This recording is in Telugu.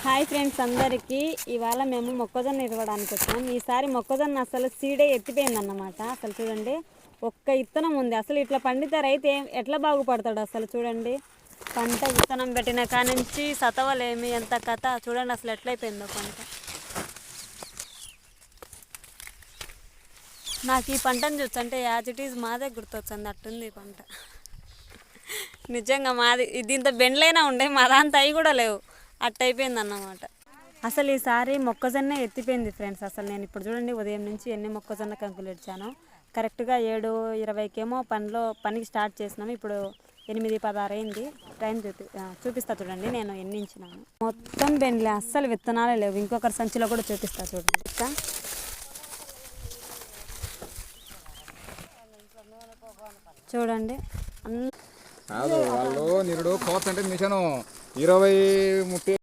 హాయ్ ఫ్రెండ్స్ అందరికీ. ఇవాళ మేము మొక్కజొన్న ఇవ్వడానికి వచ్చాం. ఈసారి మొక్కజొన్న అసలు సీడే ఎత్తిపోయిందన్నమాట. అసలు చూడండి, ఒక్క ఇత్తనం ఉంది. అసలు ఇట్లా పండితే రైతు ఎట్లా బాగుపడతాడు? అసలు చూడండి, పంట విత్తనం పెట్టిన కానించి సతవలేమి ఎంత కథ చూడండి. అసలు ఎట్లయిపోయిందో పంట. నాకు ఈ పంటను చూస్తుంటే యాజ్ ఇట్ ఈజ్ మాదే గుర్తొచ్చింది, అట్టుంది ఈ పంట. నిజంగా మాది దీంతో బెండ్లైనా ఉండే, మా దాంతో అవి కూడా లేవు, అట్టయిపోయింది అన్నమాట. అసలు ఈసారి మొక్కజొన్న ఎత్తిపోయింది ఫ్రెండ్స్. అసలు నేను ఇప్పుడు చూడండి, ఉదయం నుంచి ఎన్ని మొక్కజొన్న కంకులు ఇచ్చాను. కరెక్ట్గా 7:20కేమో పనికి స్టార్ట్ చేసినాము. ఇప్పుడు 8:16 అయింది. టైం చూపిస్తా చూడండి, నేను ఎన్ని ఇచ్చినాను. మొత్తం బెండ్లే, అస్సలు విత్తనాలే లేవు. ఇంకొకరి సంచిలో కూడా చూపిస్తా చూడండి. చూడండి కాదు వాళ్ళు నిరుడు కోత అంటే మిషన్ 20-30